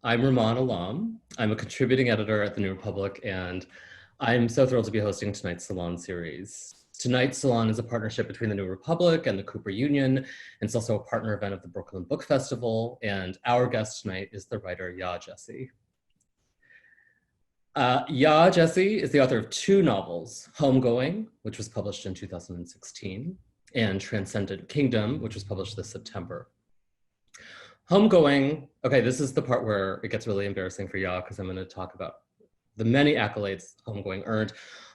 I'm Rumaan Alam. I'm a contributing editor at the New Republic, and I'm so thrilled to be hosting tonight's Salon series. Tonight's Salon is a partnership between the New Republic and the Cooper Union, and it's also a partner event of the Brooklyn Book Festival, and our guest tonight is the writer Yaa Gyasi. Yaa Gyasi is the author of two novels, Homegoing, which was published in 2016, and Transcendent Kingdom, which was published this September. Homegoing, okay, this is the part where it gets really embarrassing for Yaa because I'm going to talk about the many accolades Homegoing earned.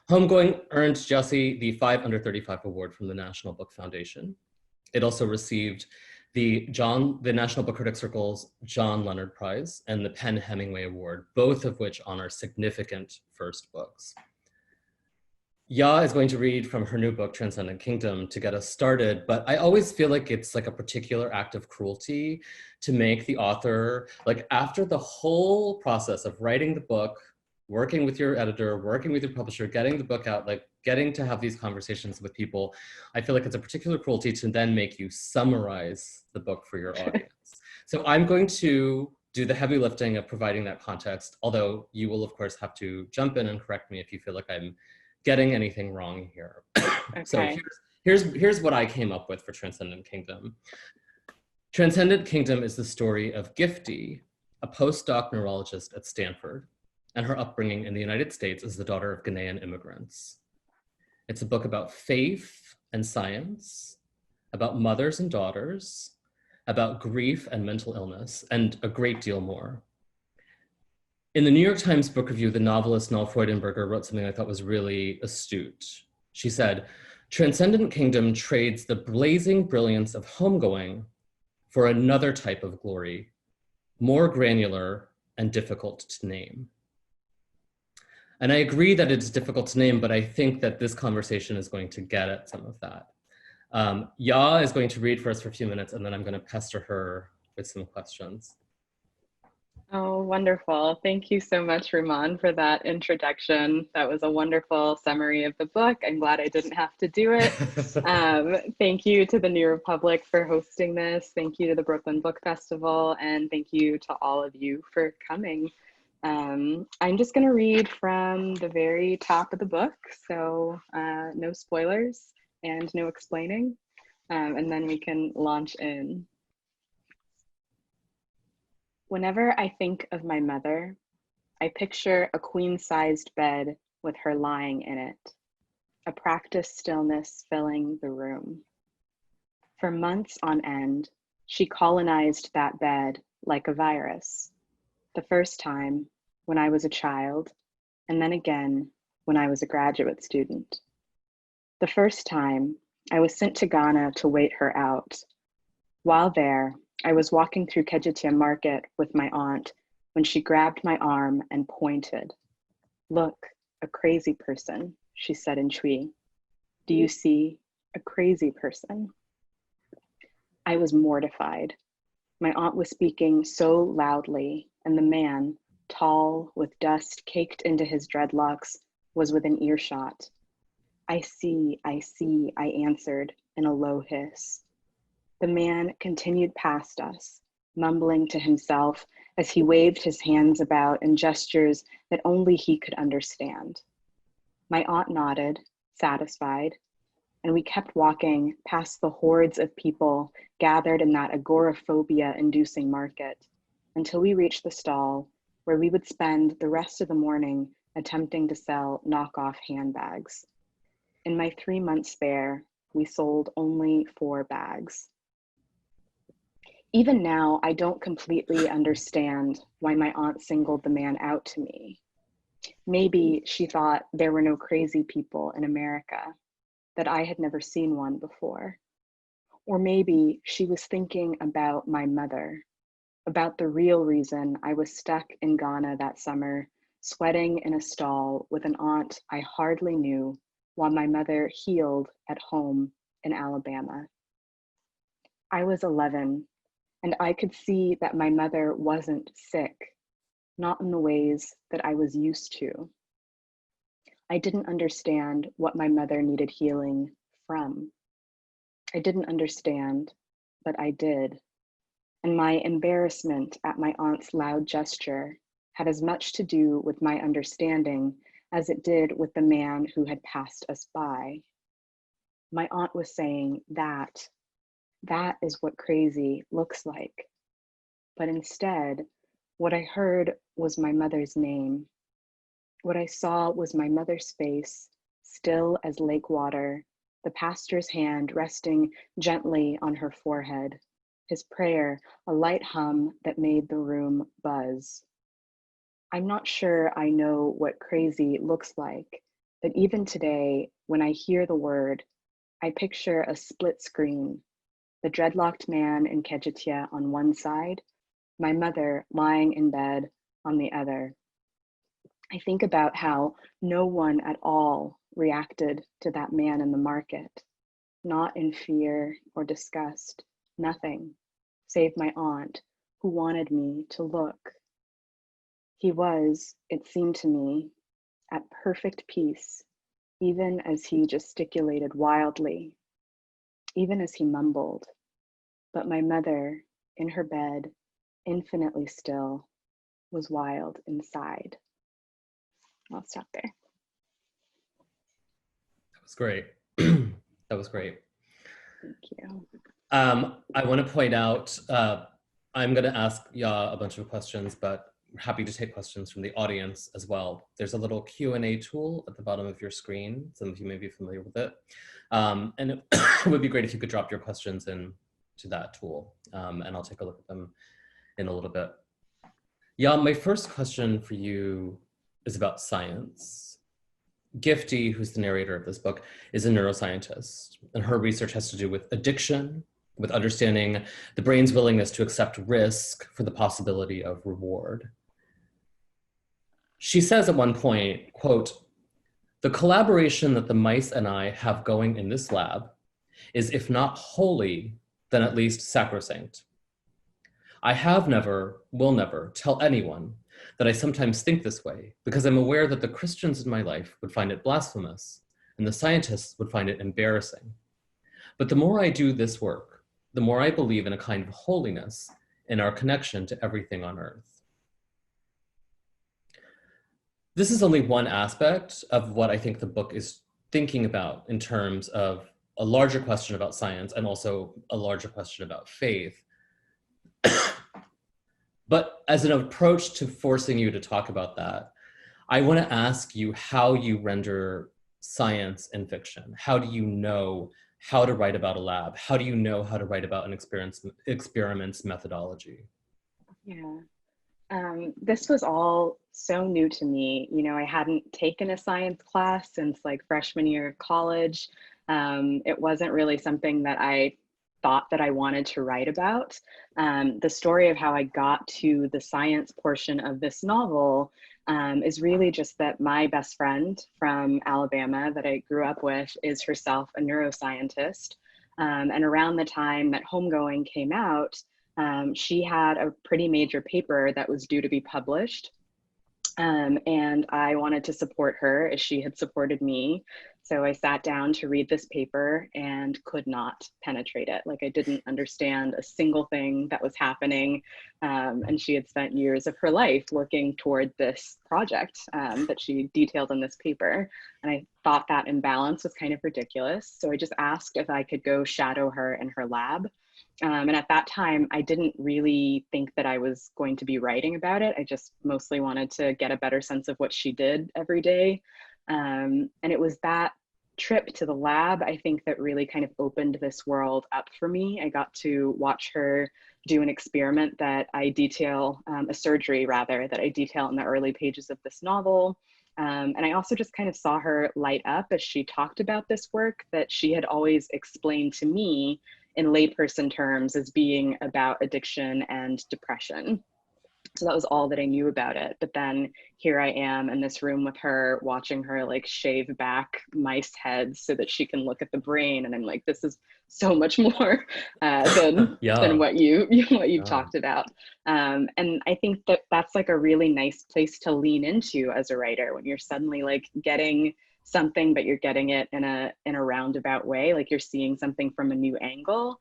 Homegoing earned Gyasi the 5 Under 35 award from the National Book Foundation. It also received the National Book Critics Circle's John Leonard Prize and the Penn Hemingway Award, both of which honor significant first books. Yaa is going to read from her new book, Transcendent Kingdom, to get us started, but I always feel like it's like a particular act of cruelty to make the author, like after the whole process of writing the book, working with your editor, working with your publisher, getting the book out, like getting to have these conversations with people, I feel like it's a particular cruelty to then make you summarize the book for your audience. So I'm going to do the heavy lifting of providing that context, although you will of course have to jump in and correct me if you feel like I'm getting anything wrong here. Okay. So here's what I came up with for Transcendent Kingdom. Transcendent Kingdom is the story of Gifty, a postdoc neurologist at Stanford, and her upbringing in the United States as the daughter of Ghanaian immigrants. It's a book about faith and science, about mothers and daughters, about grief and mental illness, and a great deal more. In the New York Times Book Review, the novelist Noel Freudenberger wrote something I thought was really astute. She said, Transcendent Kingdom trades the blazing brilliance of Homegoing for another type of glory, more granular and difficult to name. And I agree that it's difficult to name, but I think that this conversation is going to get at some of that. Yaa is going to read for us for a few minutes, and then I'm going to pester her with some questions. Oh, wonderful. Thank you so much, Rumaan, for that introduction. That was a wonderful summary of the book. I'm glad I didn't have to do it. Thank you to the New Republic for hosting this. Thank you to the Brooklyn Book Festival, and thank you to all of you for coming. I'm just going to read from the very top of the book, so no spoilers and no explaining, and then we can launch in. Whenever I think of my mother, I picture a queen-sized bed with her lying in it, a practiced stillness filling the room. For months on end, she colonized that bed like a virus. The first time, when I was a child, and then again, when I was a graduate student. The first time, I was sent to Ghana to wait her out. While there, I was walking through Kejitia Market with my aunt when she grabbed my arm and pointed. Look, a crazy person, she said in Twi. Do you see a crazy person? I was mortified. My aunt was speaking so loudly, and the man, tall, with dust caked into his dreadlocks, was within earshot. I see, I answered in a low hiss. The man continued past us, mumbling to himself as he waved his hands about in gestures that only he could understand. My aunt nodded, satisfied, and we kept walking past the hordes of people gathered in that agoraphobia-inducing market until we reached the stall where we would spend the rest of the morning attempting to sell knockoff handbags. In my 3 months there, we sold only 4 bags. Even now, I don't completely understand why my aunt singled the man out to me. Maybe she thought there were no crazy people in America, that I had never seen one before. Or maybe she was thinking about my mother, about the real reason I was stuck in Ghana that summer, sweating in a stall with an aunt I hardly knew while my mother healed at home in Alabama. I was 11. And I could see that my mother wasn't sick, not in the ways that I was used to. I didn't understand what my mother needed healing from. I didn't understand, but I did. and my embarrassment at my aunt's loud gesture had as much to do with my understanding as it did with the man who had passed us by. My aunt was saying that is what crazy looks like. But instead, what I heard was my mother's name. What I saw was my mother's face, still as lake water, the pastor's hand resting gently on her forehead, his prayer a light hum that made the room buzz. I'm not sure I know what crazy looks like, but even today, when I hear the word, I picture a split screen, the dreadlocked man in Kejitia on one side, my mother lying in bed on the other. I think about how no one at all reacted to that man in the market, not in fear or disgust, nothing, save my aunt, who wanted me to look. He was, it seemed to me, at perfect peace, even as he gesticulated wildly, even as he mumbled. But my mother, in her bed, infinitely still, was wild inside. I'll stop there. That was great. That was great. Thank you. I want to point out, I'm going to ask Yaa a bunch of questions, but we're happy to take questions from the audience as well. There's a little Q&A tool at the bottom of your screen. Some of you may be familiar with it. And it would be great if you could drop your questions into that tool, and I'll take a look at them in a little bit. Yaa, my first question for you is about science. Gifty, who's the narrator of this book, is a neuroscientist, and her research has to do with addiction, with understanding the brain's willingness to accept risk for the possibility of reward. She says at one point, quote, "The collaboration that the mice and I have going in this lab is, if not holy, then at least sacrosanct. I have never, will never tell anyone that I sometimes think this way, because I'm aware that the Christians in my life would find it blasphemous and the scientists would find it embarrassing. But the more I do this work, the more I believe in a kind of holiness in our connection to everything on earth." This is only one aspect of what I think the book is thinking about in terms of a larger question about science and also a larger question about faith. But as an approach to forcing you to talk about that, I want to ask you how you render science in fiction. How do you know how to write about a lab? How do you know how to write about an experiment's methodology? Yeah. This was all so new to me. You know, I hadn't taken a science class since like freshman year of college. It wasn't really something that I thought that I wanted to write about. The story of how I got to the science portion of this novel is really just that my best friend from Alabama that I grew up with is herself a neuroscientist. And around the time that Homegoing came out, she had a pretty major paper that was due to be published. And I wanted to support her as she had supported me. So I sat down to read this paper and could not penetrate it. Like I didn't understand a single thing that was happening. And she had spent years of her life working toward this project that she detailed in this paper. And I thought that imbalance was kind of ridiculous. So I just asked if I could go shadow her in her lab. And at that time, I didn't really think that I was going to be writing about it. I just mostly wanted to get a better sense of what she did every day. And it was that trip to the lab, I think, that really kind of opened this world up for me. I got to watch her do an experiment that I detail, a surgery rather, that I detail in the early pages of this novel. And I also just kind of saw her light up as she talked about this work that she had always explained to me in layperson terms as being about addiction and depression. So that was all that I knew about it. But then here I am in this room with her, watching her like shave back mice heads so that she can look at the brain. And I'm like, this is so much more than what you've talked about. And I think that that's like a really nice place to lean into as a writer when you're suddenly like getting something, but you're getting it in a roundabout way, like you're seeing something from a new angle.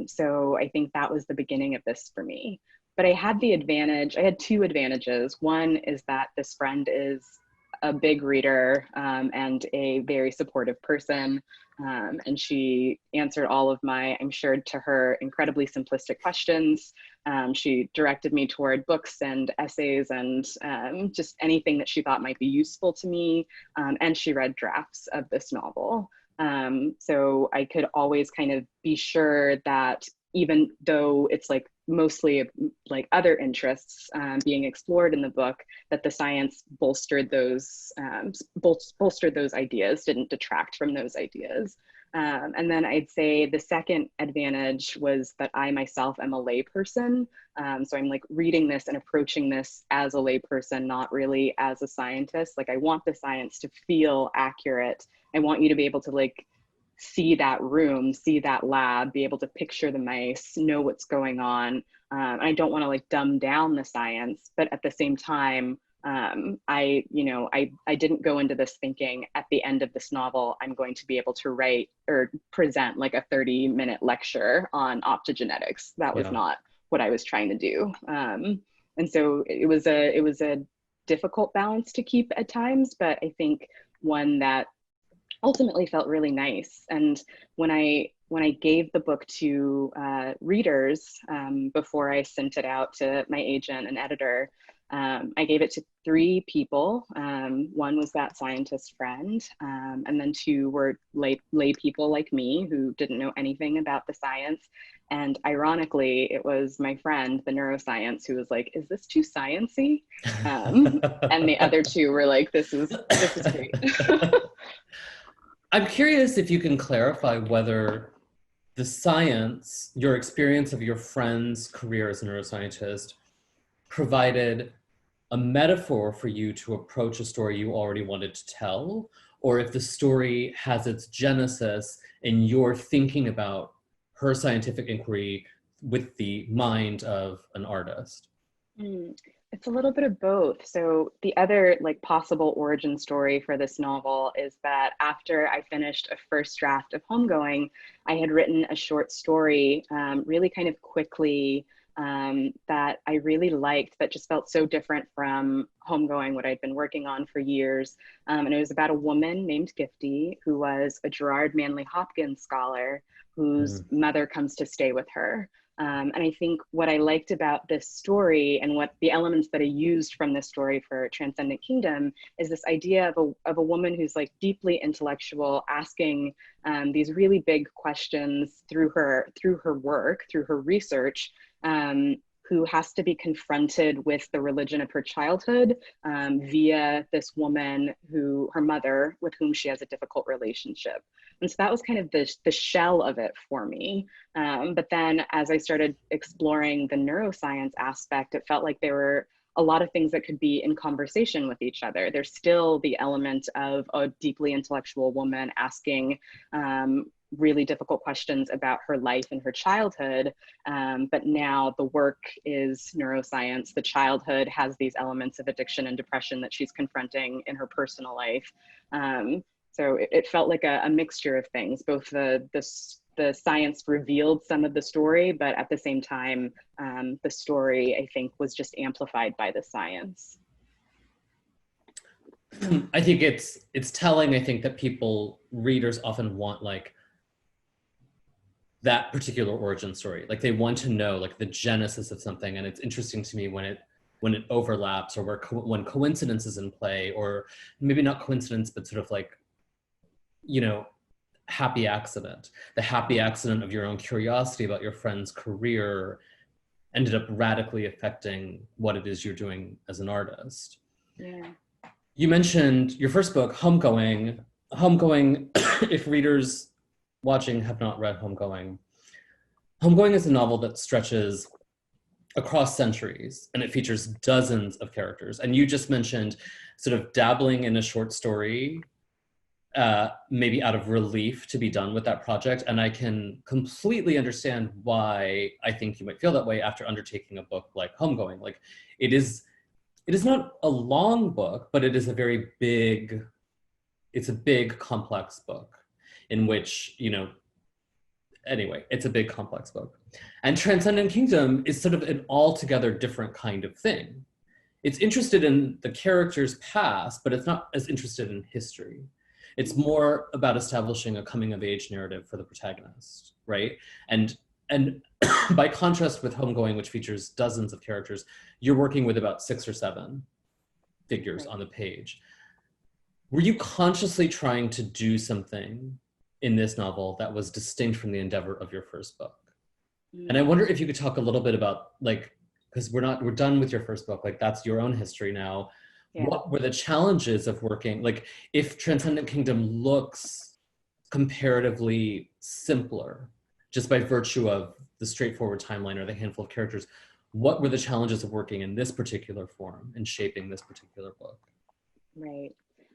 So I think that was the beginning of this for me. But I had two advantages. One is that this friend is a big reader and a very supportive person. And she answered all of my, I'm sure to her, incredibly simplistic questions. She directed me toward books and essays and just anything that she thought might be useful to me. And she read drafts of this novel. So I could always kind of be sure that even though it's like mostly like other interests being explored in the book, that the science bolstered those ideas, didn't detract from those ideas. And then I'd say the second advantage was that I myself am a layperson. So I'm like reading this and approaching this as a layperson, not really as a scientist. Like I want the science to feel accurate. I want you to be able to like see that room, see that lab, be able to picture the mice, know what's going on. I don't want to like dumb down the science, but at the same time, I didn't go into this thinking at the end of this novel, I'm going to be able to write or present like a 30-minute lecture on optogenetics. That was not what I was trying to do. And so it was a difficult balance to keep at times, but I think one that ultimately felt really nice. And when I gave the book to readers before I sent it out to my agent and editor, I gave it to 3 people. One was that scientist friend, and then 2 were lay people like me who didn't know anything about the science. And ironically, it was my friend, the neuroscience, who was like, "Is this too sciencey?" And the other 2 were like, "This is great." I'm curious if you can clarify whether the science, your experience of your friend's career as a neuroscientist, provided a metaphor for you to approach a story you already wanted to tell, or if the story has its genesis in your thinking about her scientific inquiry with the mind of an artist. It's a little bit of both. So the other like possible origin story for this novel is that after I finished a first draft of Homegoing, I had written a short story really kind of quickly that I really liked, that just felt so different from Homegoing, what I'd been working on for years. And it was about a woman named Gifty, who was a Gerard Manley Hopkins scholar whose mother comes to stay with her. And I think what I liked about this story and what the elements that I used from this story for Transcendent Kingdom is this idea of a woman who's like deeply intellectual, asking these really big questions through her work, through her research, who has to be confronted with the religion of her childhood via this woman her mother, with whom she has a difficult relationship. And so that was kind of the shell of it for me. But then as I started exploring the neuroscience aspect, it felt like there were a lot of things that could be in conversation with each other. There's still the element of a deeply intellectual woman asking really difficult questions about her life and her childhood. But now the work is neuroscience. The childhood has these elements of addiction and depression that she's confronting in her personal life. So it felt like a mixture of things. Both the science revealed some of the story, but at the same time, the story, I think, was just amplified by the science. I think it's telling, I think, that readers often want like that particular origin story. Like they want to know like the genesis of something. And it's interesting to me when it overlaps, or when coincidence is in play, or maybe not coincidence, but sort of like, happy accident. The happy accident of your own curiosity about your friend's career ended up radically affecting what it is you're doing as an artist. Yeah. You mentioned your first book, Homegoing. Homegoing, if readers watching have not read Homegoing is a novel that stretches across centuries, and it features dozens of characters. And you just mentioned sort of dabbling in a short story, maybe out of relief to be done with that project. And I can completely understand why I think you might feel that way after undertaking a book like Homegoing. Like it is not a long book, but it is it's a big, complex book in which, anyway, it's a big complex book. And Transcendent Kingdom is sort of an altogether different kind of thing. It's interested in the character's past, but it's not as interested in history. It's more about establishing a coming of age narrative for the protagonist, right? And by contrast with Homegoing, which features dozens of characters, you're working with about 6 or 7 figures on the page. Were you consciously trying to do something in this novel that was distinct from the endeavor of your first book? And I wonder if you could talk a little bit about, like, because we're done with your first book, like that's your own history now. Yeah. What were the challenges of working, like if Transcendent Kingdom looks comparatively simpler, just by virtue of the straightforward timeline or the handful of characters, what were the challenges of working in this particular form and shaping this particular book? Right.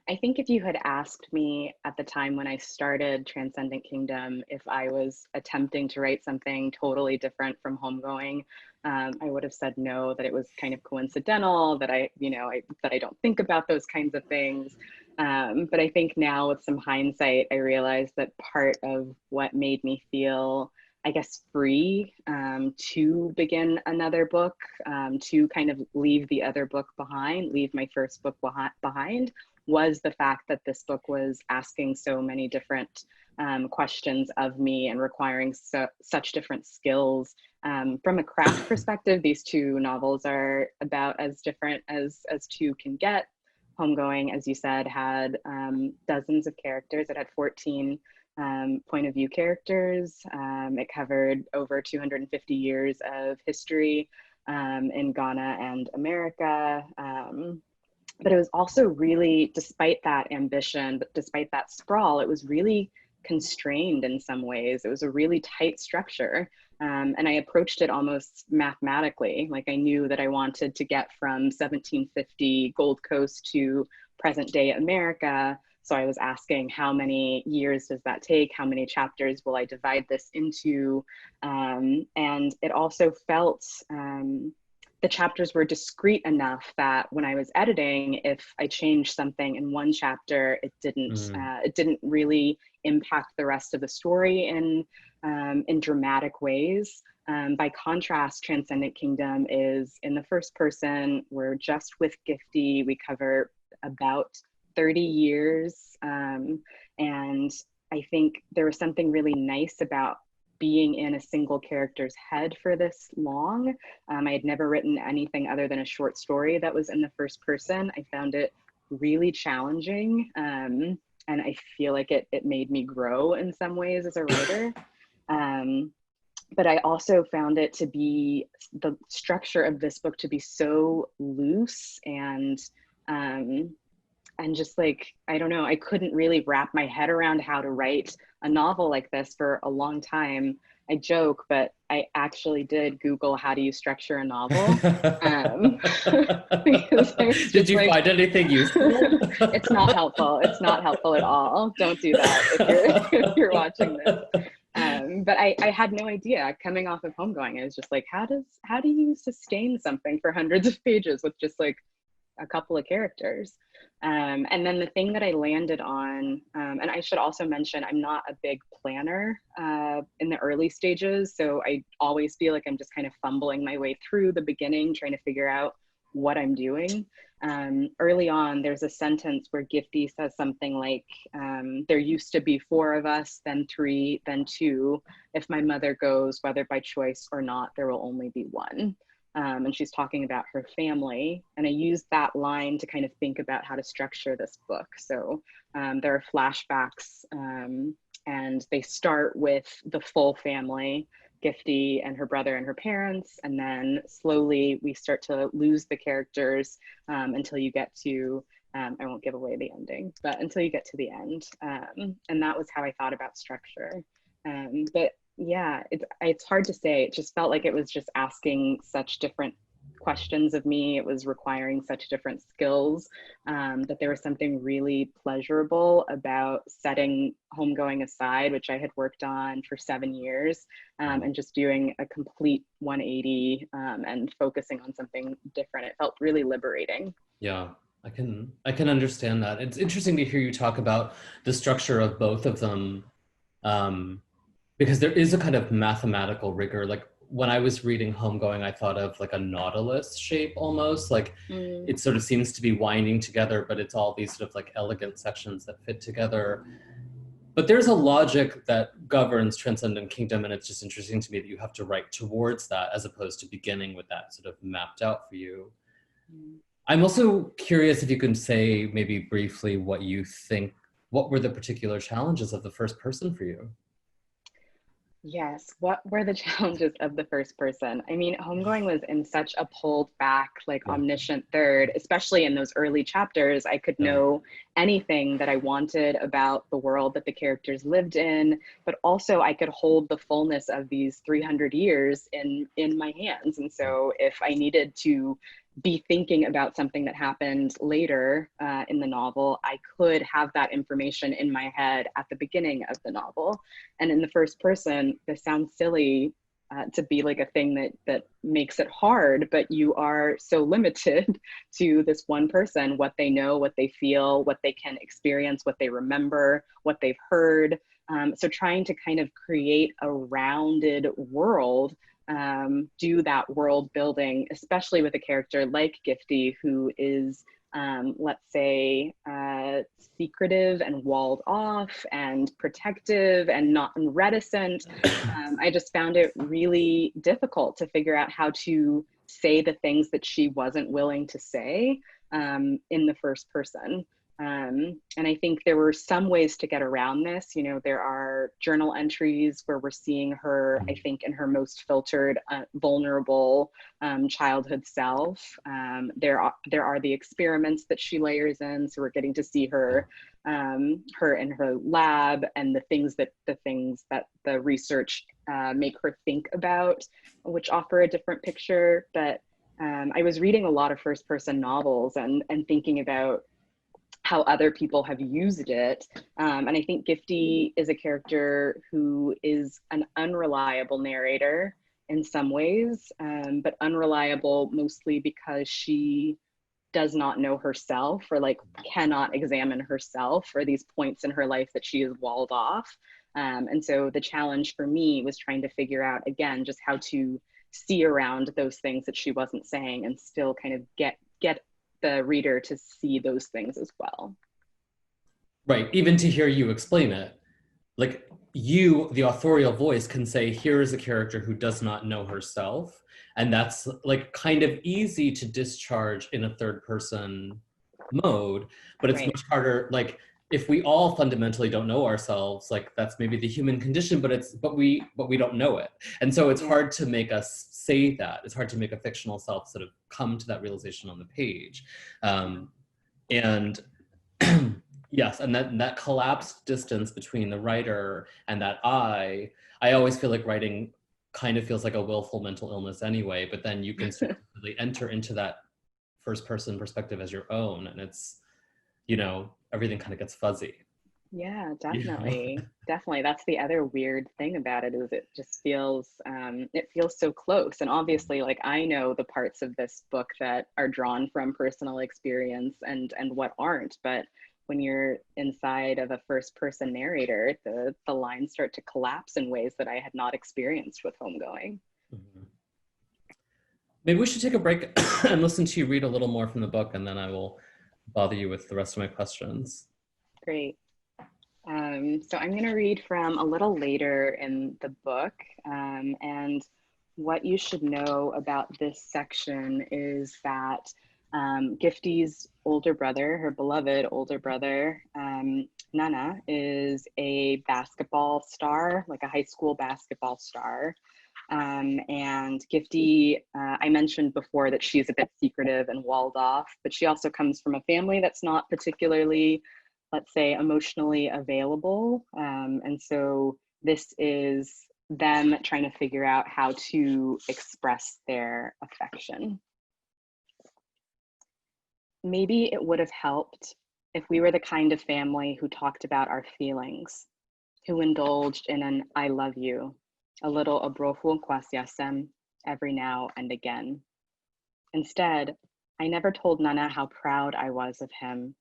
I think if you had asked me at the time when I started Transcendent Kingdom if I was attempting to write something totally different from Homegoing, I would have said no, that it was kind of coincidental, that I don't think about those kinds of things. But I think now with some hindsight, I realized that part of what made me feel, I guess, free to begin another book, to kind of leave the other book behind, leave my first book behind, was the fact that this book was asking so many different questions of me and requiring such different skills. From a craft perspective, these 2 novels are about as different as 2 can get. Homegoing, as you said, had dozens of characters. It had 14 point of view characters. It covered over 250 years of history in Ghana and America. But it was also really, despite that ambition, but despite that sprawl, it was really constrained in some ways. It was a really tight structure. And I approached it almost mathematically. Like I knew that I wanted to get from 1750 Gold Coast to present day America. So I was asking, how many years does that take? How many chapters will I divide this into? And it also felt, the chapters were discrete enough that when I was editing, if I changed something in one chapter, it didn't really impact the rest of the story in dramatic ways. By contrast, Transcendent Kingdom is in the first person. We're just with Gifty. We cover about 30 years. And I think there was something really nice about being in a single character's head for this long. I had never written anything other than a short story that was in the first person. I found it really challenging. And I feel like it made me grow in some ways as a writer. But I also found it to be, the structure of this book to be so loose and just like, I don't know, I couldn't really wrap my head around how to write a novel like this for a long time. I joke, but I actually did Google how do you structure a novel. Did you find anything useful? It's not helpful. It's not helpful at all. Don't do that if you're watching this. But I had no idea coming off of Homegoing. I was just like, how do you sustain something for hundreds of pages with just like a couple of characters? And then the thing that I landed on, and I should also mention, I'm not a big planner in the early stages. So I always feel like I'm just kind of fumbling my way through the beginning, trying to figure out what I'm doing. Early on, there's a sentence where Gifty says something like, there used to be 4 of us, then 3, then 2. If my mother goes, whether by choice or not, there will only be 1. And she's talking about her family. And I used that line to kind of think about how to structure this book. So there are flashbacks and they start with the full family, Gifty and her brother and her parents. And then slowly we start to lose the characters until you get to, I won't give away the ending, but until you get to the end. And that was how I thought about structure. But yeah, it's hard to say. It just felt like it was just asking such different questions of me. It was requiring such different skills that there was something really pleasurable about setting Homegoing aside, which I had worked on for 7 years, and just doing a complete 180 and focusing on something different. It felt really liberating. Yeah, I can understand that. It's interesting to hear you talk about the structure of both of them. because there is a kind of mathematical rigor. Like when I was reading Homegoing, I thought of like a nautilus shape almost, like it sort of seems to be winding together, but it's all these sort of like elegant sections that fit together. But there's a logic that governs Transcendent Kingdom, and it's just interesting to me that you have to write towards that as opposed to beginning with that sort of mapped out for you. I'm also curious if you can say maybe briefly what you think, what were the particular challenges of the first person for you? Yes, what were the challenges of the first person? I mean, Homegoing was in such a pulled back, like Yeah. omniscient third, especially in those early chapters. I could know anything that I wanted about the world that the characters lived in, but also I could hold the fullness of these 300 years in my hands. And so if I needed to be thinking about something that happened later in the novel, I could have that information in my head at the beginning of the novel. And in the first person, this sounds silly to be like a thing that makes it hard, but you are so limited to this one person, what they know, what they feel, what they can experience, what they remember, what they've heard. So trying to kind of create a rounded world, do that world building, especially with a character like Gifty, who is, let's say, secretive and walled off and protective and not reticent. I just found it really difficult to figure out how to say the things that she wasn't willing to say in the first person. And I think there were some ways to get around this. You know, there are journal entries where we're seeing her, I think, in her most filtered, vulnerable childhood self. There are the experiments that she layers in, so we're getting to see her, her in her lab, and the things that the research make her think about, which offer a different picture. But I was reading a lot of first-person novels and thinking about how other people have used it. And I think Gifty is a character who is an unreliable narrator in some ways, but unreliable mostly because she does not know herself, or like cannot examine herself, or these points in her life that she is walled off. And so the challenge for me was trying to figure out, again, just how to see around those things that she wasn't saying and still kind of get the reader to see those things as well. Right, even to hear you explain it. Like you, the authorial voice, can say, here is a character who does not know herself. And that's like kind of easy to discharge in a third person mode, but it's Right. much harder. Like if we all fundamentally don't know ourselves, like that's maybe the human condition, but we don't know it. And so it's hard to make us say that. It's hard to make a fictional self sort of come to that realization on the page. And yes, and that collapsed distance between the writer and that I always feel like writing kind of feels like a willful mental illness anyway, but then you can sort of really enter into that first person perspective as your own, and it's, you know, everything kind of gets fuzzy. Yeah, You know? definitely. Definitely. That's the other weird thing about it, is it just feels, it feels so close. And obviously, like, I know the parts of this book that are drawn from personal experience and what aren't, but when you're inside of a first person narrator, the lines start to collapse in ways that I had not experienced with Homegoing. Mhm. Maybe we should take a break and listen to you read a little more from the book, and then I will bother you with the rest of my questions. Great. So I'm going to read from a little later in the book, and what you should know about this section is that Gifty's older brother, her beloved older brother, Nana, is a basketball star, like a high school basketball star. And Gifty, I mentioned before that she's a bit secretive and walled off, but she also comes from a family that's not particularly, let's say, emotionally available. And so this is them trying to figure out how to express their affection. Maybe it would have helped if we were the kind of family who talked about our feelings, who indulged in an I love you, a little abrofu kwasiasem every now and again. Instead, I never told Nana how proud I was of him,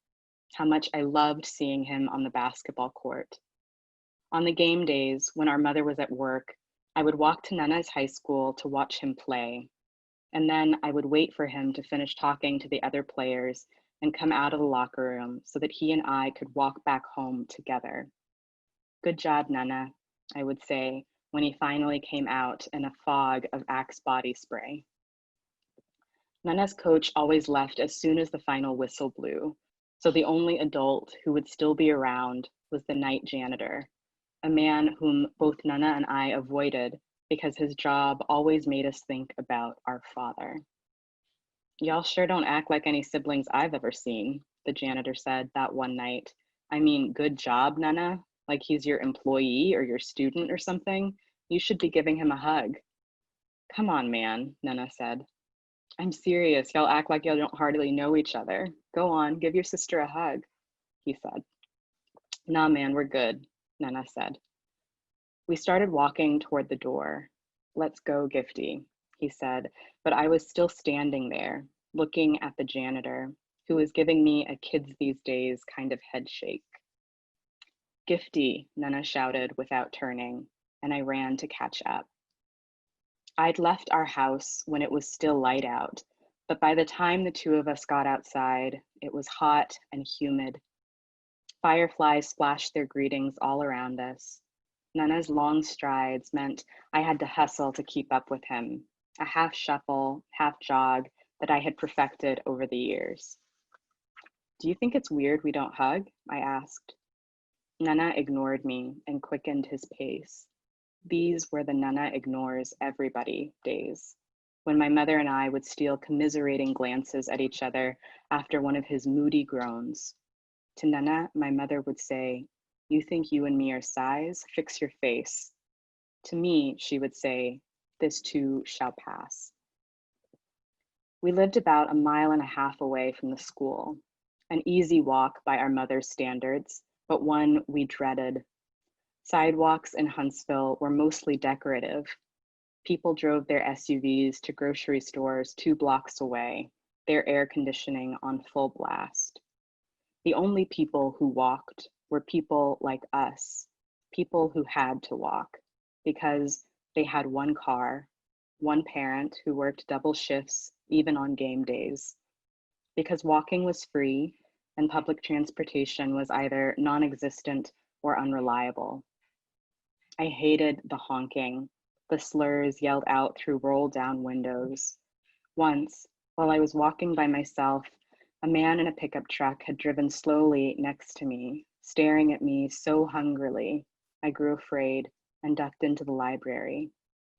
how much I loved seeing him on the basketball court. On the game days, when our mother was at work, I would walk to Nana's high school to watch him play. And then I would wait for him to finish talking to the other players and come out of the locker room so that he and I could walk back home together. Good job, Nana, I would say when he finally came out in a fog of Axe body spray. Nana's coach always left as soon as the final whistle blew, so the only adult who would still be around was the night janitor, a man whom both Nana and I avoided because his job always made us think about our father. Y'all sure don't act like any siblings I've ever seen, the janitor said that one night. I mean, good job, Nana, like he's your employee or your student or something. You should be giving him a hug. Come on, man, Nana said. I'm serious, y'all act like y'all don't hardly know each other. Go on, give your sister a hug, he said. Nah, man, we're good, Nana said. We started walking toward the door. Let's go, Gifty, he said, but I was still standing there, looking at the janitor, who was giving me a kids these days kind of head shake. Gifty, Nana shouted without turning, and I ran to catch up. I'd left our house when it was still light out, but by the time the two of us got outside, it was hot and humid. Fireflies splashed their greetings all around us. Nana's long strides meant I had to hustle to keep up with him, a half shuffle, half jog that I had perfected over the years. Do you think it's weird we don't hug? I asked. Nana ignored me and quickened his pace. These were the Nana ignores everybody days, when my mother and I would steal commiserating glances at each other after one of his moody groans. To Nana, my mother would say, "You think you and me are size? Fix your face." To me, she would say, "This too shall pass." We lived about 1.5 miles away from the school, an easy walk by our mother's standards, but one we dreaded. Sidewalks in Huntsville were mostly decorative. People drove their SUVs to grocery stores 2 blocks away, their air conditioning on full blast. The only people who walked were people like us, people who had to walk because they had one car, one parent who worked double shifts even on game days, because walking was free and public transportation was either non-existent or unreliable. I hated the honking, the slurs yelled out through roll-down windows. Once, while I was walking by myself, a man in a pickup truck had driven slowly next to me, staring at me so hungrily, I grew afraid and ducked into the library,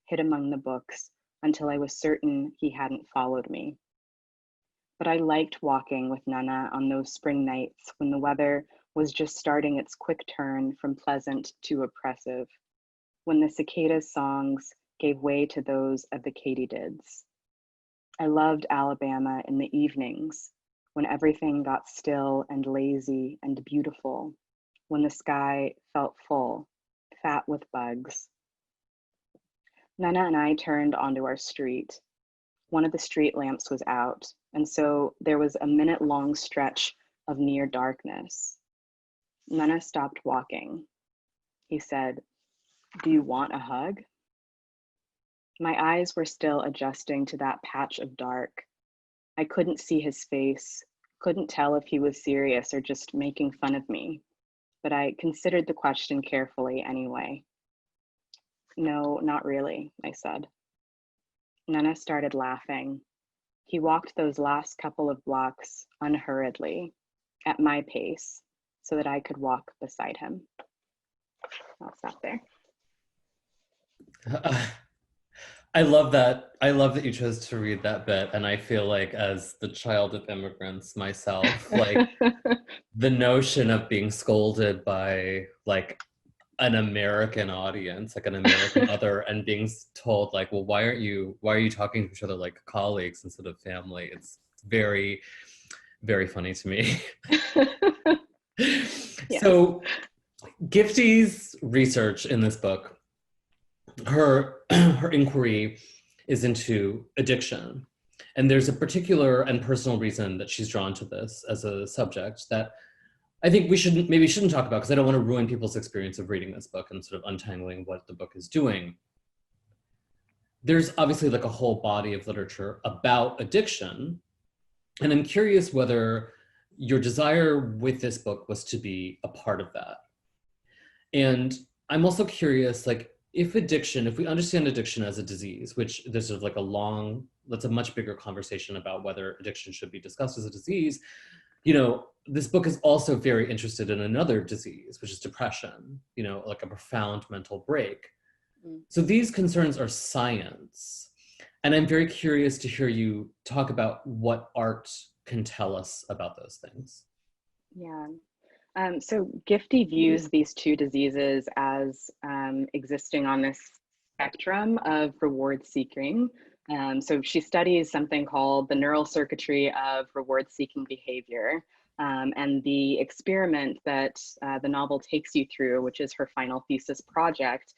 hid among the books until I was certain he hadn't followed me. But I liked walking with Nana on those spring nights when the weather was just starting its quick turn from pleasant to oppressive, when the cicadas' songs gave way to those of the katydids. I loved Alabama in the evenings, when everything got still and lazy and beautiful, when the sky felt full, fat with bugs. Nana and I turned onto our street. One of the street lamps was out, and so there was a minute-long stretch of near darkness. Nana stopped walking. He said, "Do you want a hug?" My eyes were still adjusting to that patch of dark. I couldn't see his face, couldn't tell if he was serious or just making fun of me, but I considered the question carefully anyway. "No, not really," I said. Nana started laughing. He walked those last couple of blocks unhurriedly, at my pace, so that I could walk beside him. I'll stop there. I love that. I love that you chose to read that bit. And I feel like, as the child of immigrants myself, like the notion of being scolded by like an American audience, like an American other, and being told like, well, why are you talking to each other like colleagues instead of family? It's very, very funny to me. Yes. So Gifty's research in this book, her inquiry is into addiction. And there's a particular and personal reason that she's drawn to this as a subject that I think maybe shouldn't talk about, because I don't want to ruin people's experience of reading this book and sort of untangling what the book is doing. There's obviously like a whole body of literature about addiction. And I'm curious whether your desire with this book was to be a part of that. And I'm also curious, like, if we understand addiction as a disease, which there's sort of like that's a much bigger conversation about whether addiction should be discussed as a disease. This book is also very interested in another disease, which is depression, like a profound mental break. So these concerns are science. And I'm very curious to hear you talk about what art can tell us about those things. Yeah. So Gifty views these two diseases as existing on this spectrum of reward seeking. So she studies something called the neural circuitry of reward seeking behavior. And the experiment that the novel takes you through, which is her final thesis project,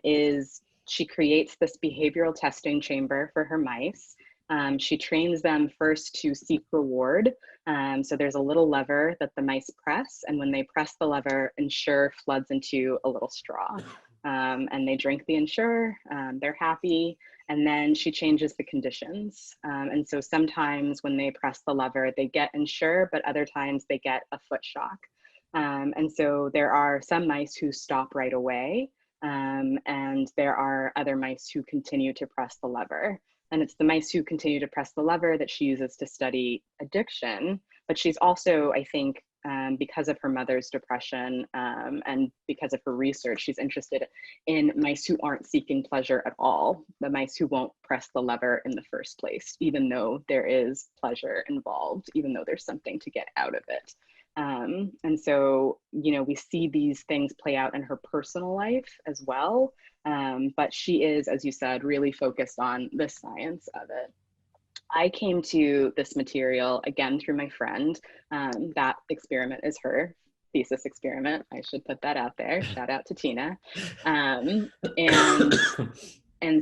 is she creates this behavioral testing chamber for her mice. She trains them first to seek reward. So there's a little lever that the mice press, and when they press the lever, Ensure floods into a little straw. And they drink the Ensure, they're happy, and then she changes the conditions. And so sometimes when they press the lever, they get Ensure, but other times they get a foot shock. And so there are some mice who stop right away, and there are other mice who continue to press the lever. And it's the mice who continue to press the lever that she uses to study addiction. But she's also, I think, because of her mother's depression and because of her research, she's interested in mice who aren't seeking pleasure at all, the mice who won't press the lever in the first place, even though there is pleasure involved, even though there's something to get out of it. And so, we see these things play out in her personal life as well. But she is, as you said, really focused on the science of it. I came to this material again through my friend. That experiment is her thesis experiment. I should put that out there. Shout out to Tina. And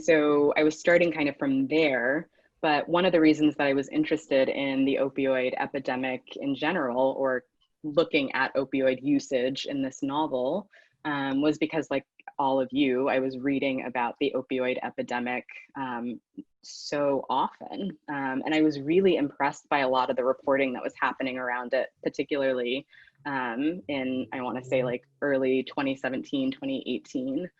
so I was starting kind of from there. But one of the reasons that I was interested in the opioid epidemic in general, or looking at opioid usage in this novel, was because, like all of you, I was reading about the opioid epidemic so often. And I was really impressed by a lot of the reporting that was happening around it, particularly in, I want to say, like early 2017, 2018.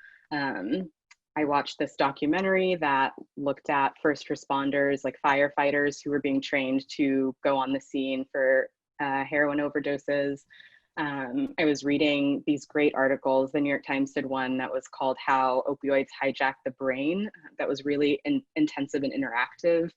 I watched this documentary that looked at first responders, like firefighters who were being trained to go on the scene for heroin overdoses. I was reading these great articles. The New York Times did one that was called How Opioids Hijack the Brain. That was really intensive and interactive.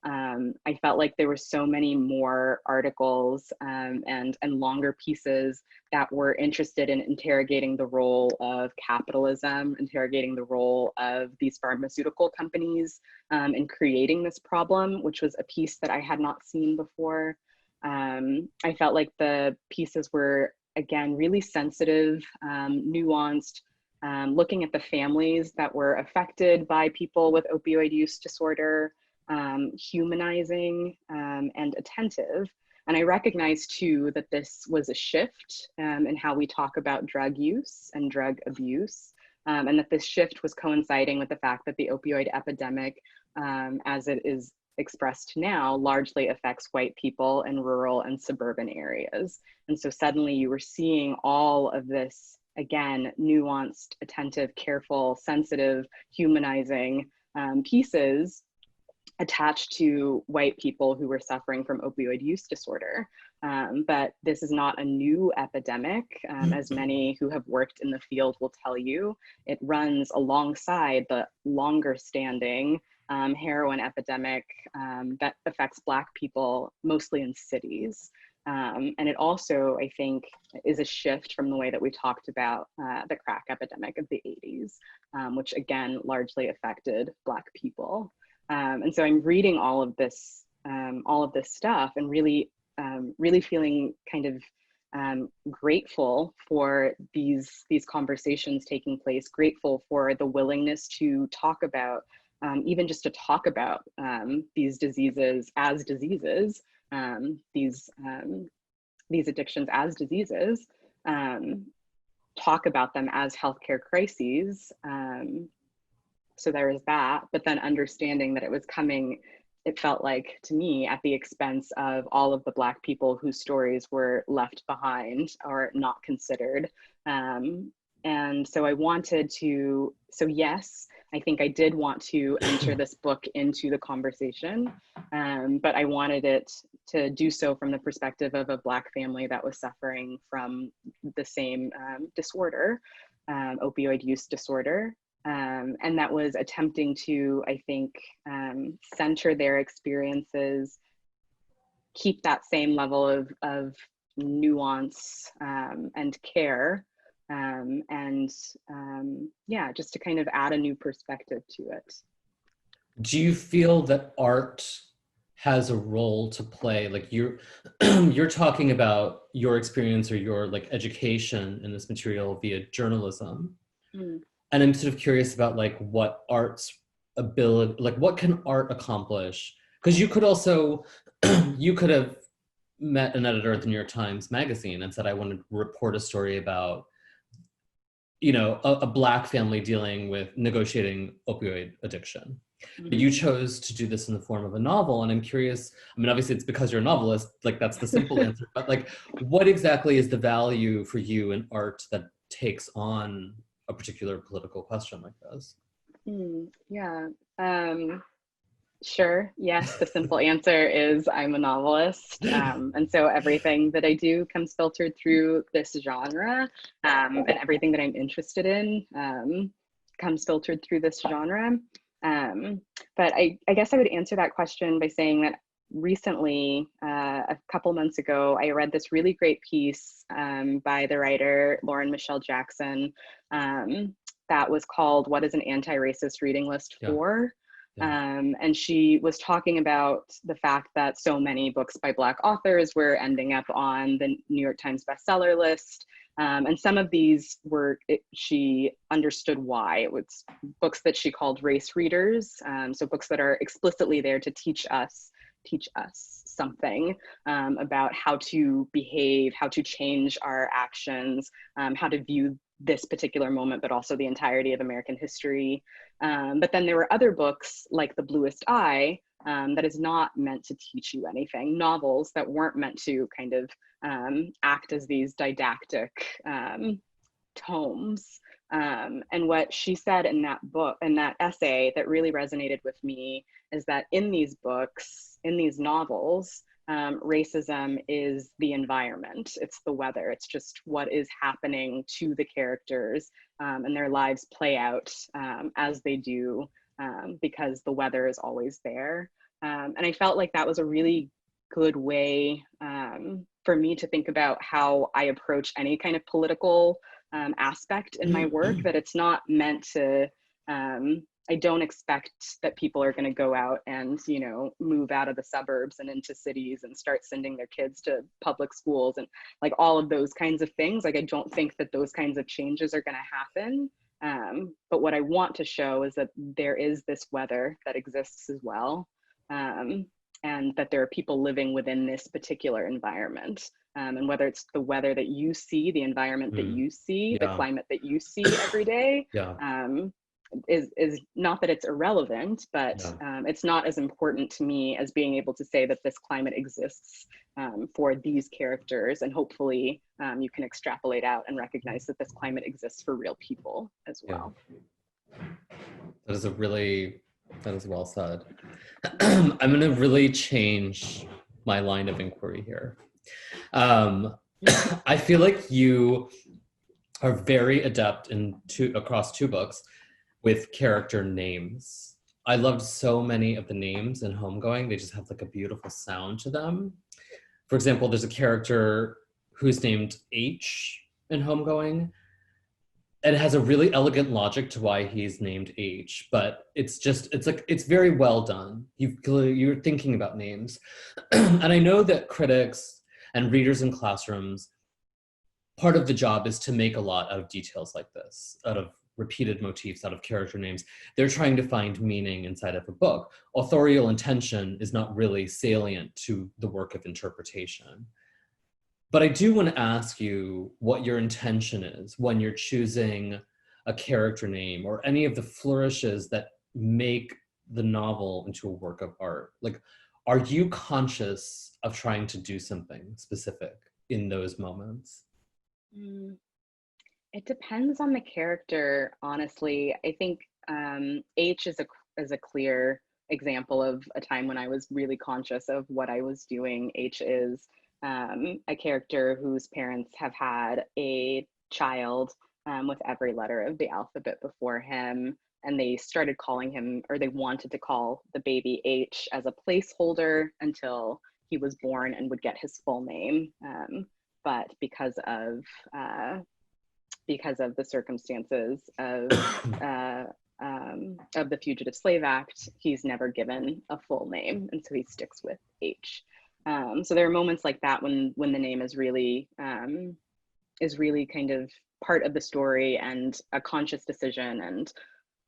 I felt like there were so many more articles and longer pieces that were interested in interrogating the role of capitalism, interrogating the role of these pharmaceutical companies in creating this problem, which was a piece that I had not seen before. I felt like the pieces were, again, really sensitive, nuanced, looking at the families that were affected by people with opioid use disorder, humanizing and attentive. And I recognized too that this was a shift in how we talk about drug use and drug abuse, and that this shift was coinciding with the fact that the opioid epidemic, as it is expressed now, largely affects white people in rural and suburban areas. And so suddenly you were seeing all of this, again, nuanced, attentive, careful, sensitive, humanizing pieces attached to white people who were suffering from opioid use disorder. But this is not a new epidemic, as many who have worked in the field will tell you. It runs alongside the longer standing heroin epidemic that affects Black people, mostly in cities. And it also, I think, is a shift from the way that we talked about the crack epidemic of the 80s, which again, largely affected Black people. And so I'm reading all of this stuff and really feeling kind of grateful for these conversations taking place, grateful for the willingness to talk about, even just to talk about these diseases as diseases, these these addictions as diseases, talk about them as healthcare crises. So there is that, but then understanding that it was coming, it felt like to me, at the expense of all of the Black people whose stories were left behind or not considered. And so I wanted to, so yes, I think I did want to enter this book into the conversation, but I wanted it to do so from the perspective of a Black family that was suffering from the same disorder, opioid use disorder. And that was attempting to, I think, center their experiences, keep that same level of nuance and care, yeah, just to kind of add a new perspective to it. Do you feel that art has a role to play? Like you're talking about your experience or your like education in this material via journalism. Mm. And I'm sort of curious about like what art's ability, like what can art accomplish? Because you could also, you could have met an editor at the New York Times Magazine and said, I want to report a story about, you know, a Black family dealing with negotiating opioid addiction. Mm-hmm. But you chose to do this in the form of a novel. And I'm curious, I mean, obviously it's because you're a novelist, like that's the simple answer, but like, what exactly is the value for you in art that takes on a particular political question like this? Yeah, sure. Yes, the simple answer is I'm a novelist. And so everything that I do comes filtered through this genre, and everything that I'm interested in comes filtered through this genre. But I guess I would answer that question by saying that recently, a couple months ago, I read this really great piece by the writer Lauren Michelle Jackson that was called "What is an Anti-Racist Reading List For?" Yeah. And she was talking about the fact that so many books by Black authors were ending up on the New York Times bestseller list. And some of these were, she understood why. It was books that she called race readers. So books that are explicitly there to teach us something about how to behave, how to change our actions, how to view this particular moment, but also the entirety of American history. But then there were other books like The Bluest Eye that is not meant to teach you anything, novels that weren't meant to kind of act as these didactic tomes. And what she said in that book, in that essay that really resonated with me is that in these books, in these novels, racism is the environment, it's the weather, it's just what is happening to the characters, and their lives play out as they do because the weather is always there. And I felt like that was a really good way for me to think about how I approach any kind of political aspect in my work, that it's not meant to, I don't expect that people are going to go out and, you know, move out of the suburbs and into cities and start sending their kids to public schools and like all of those kinds of things. Like, I don't think that those kinds of changes are going to happen. But what I want to show is that there is this weather that exists as well. And that there are people living within this particular environment. And whether it's the weather that you see, the environment that you see, the climate that you see every day, is not that it's irrelevant, but it's not as important to me as being able to say that this climate exists for these characters. And hopefully you can extrapolate out and recognize that this climate exists for real people as well. That is well said. I'm going to really change my line of inquiry here. I feel like you are very adept across two books with character names. I loved so many of the names in Homegoing. They just have like a beautiful sound to them. For example, there's a character who's named H in Homegoing. And it has a really elegant logic to why he's named H, but it's very well done. You're thinking about names. And I know that critics and readers in classrooms, part of the job is to make a lot out of details like this, out of repeated motifs, out of character names. They're trying to find meaning inside of a book. Authorial intention is not really salient to the work of interpretation. But I do want to ask you what your intention is when you're choosing a character name or any of the flourishes that make the novel into a work of art. Like, are you conscious of trying to do something specific in those moments? Mm, it depends on the character, honestly. I think H is a clear example of a time when I was really conscious of what I was doing. H is a character whose parents have had a child with every letter of the alphabet before him. And they started calling him, or they wanted to call the baby H as a placeholder until he was born and would get his full name. But uh, because of the circumstances of the Fugitive Slave Act, he's never given a full name, and so he sticks with H. So there are moments like that when the name is really kind of part of the story and a conscious decision,